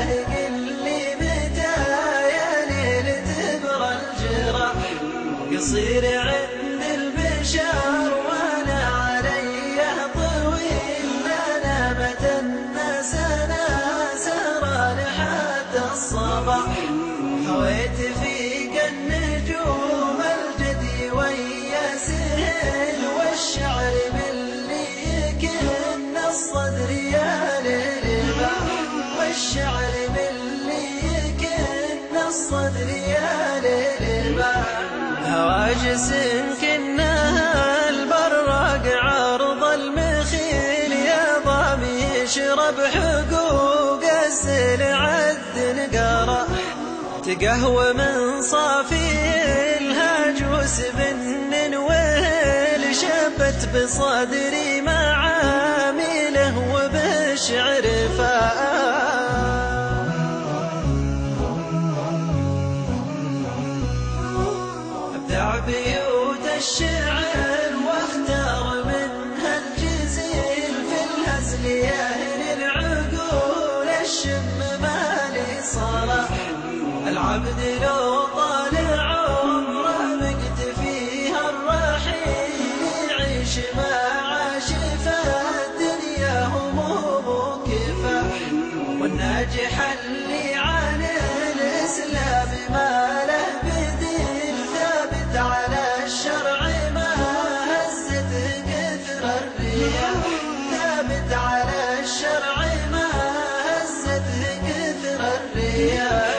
إله قل لي متى يا ليل تبرى الجراح، قصير عند البشر وانا علي طويل، لا نامت الناس انا سهران حتى الصباح، هويت فيك النجوم الجدي ويا سهل، والشعر باللي يكن الصدر يا للباح، والشعر باللي يكن الصدر يا للباح، هواجس كنها البراق عرض المخيل، يا ضامي يشرب حقوق السلع الدنقرة، تقهوى من صافي الهاجوس بن وهل، شبت بصدري معامله وبالشعر ابدع بيوت الشعر واختار منها الجزيل، في الهزل يهني العقول الشم مالي صلاح، العبد لو طال عمره مكتفيها الرحيل، يعيش ما عاش فالدنيا هموم كفاح، والناجح اللي عن الإسلام ما له بديل، ثابت على الشرع ما هزته كثر الرياح، ثابت على الشرع ما هزته كثر الرياح،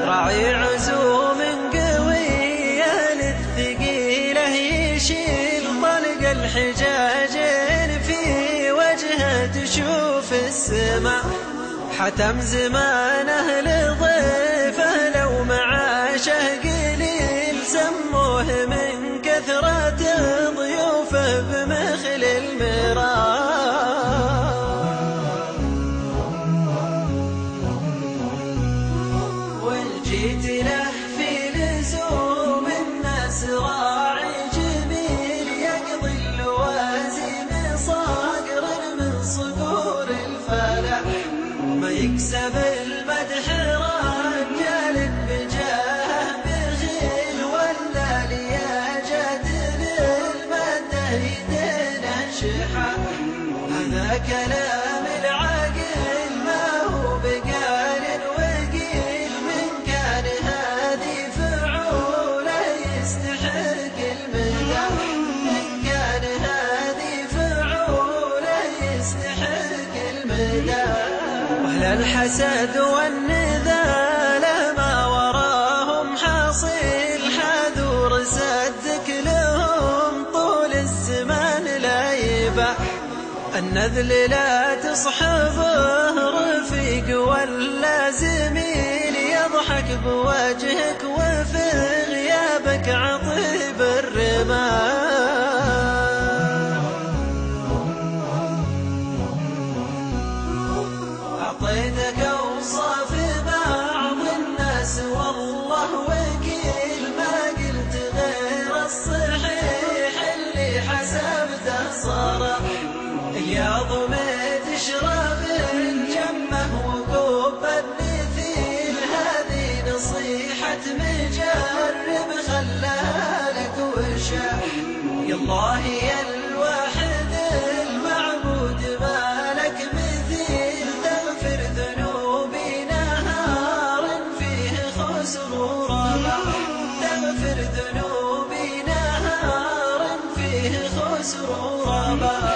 راعي عزوم قوية للثقيلة يشيل، طلق الحجاجين في وجهه تشوف السماء، حتم زمانه لضيفه لو معاشه قليل، سموه من كثرة ضيوفه بمخل المراء، جيت له في لزوم الناس راعي جميل، يقضي اللوازم صقر من صقور الفلاح، ما يكسب المدح رجال بجاه بخيل، ولا لياجت للمده يدينا شحا، هذا كلام العاقل ما هو بقال وقيل، من كان هادي فعوله يستحق المدح، من كان هادي فعوله يستحق المدح، واهل الحسد والنذاله ما وراهم حاصل، حذور صدق لهم طول الزمان لا يباح، النذل لا تصحبه رفيق ولا زميل، يضحك بوجهك وفي غيابك عطيب الرمال، أعطيتك أوصاف بعض الناس والله وكيل، ما قلت غير الصحيح اللي حسبته صار، يا ضميت اشرب الجمه وكوب النثيل، هذه نصيحة مجرب خلاها لك وشاح، يا الله يا الواحد المعبود ما لك مثيل، تغفر ذنوبي نهار فيه خسر وربح، تغفر ذنوبي نهار فيه خسر وربح،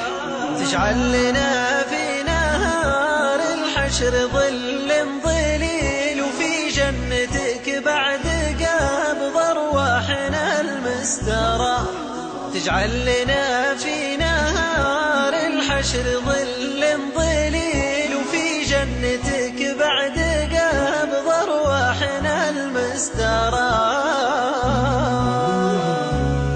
تجعل لنا في نهار الحشر ظل ظليل، وفي جنتك بعد قبض أرواحنا المستراح، تجعل لنا في نهار الحشر ظل ظليل.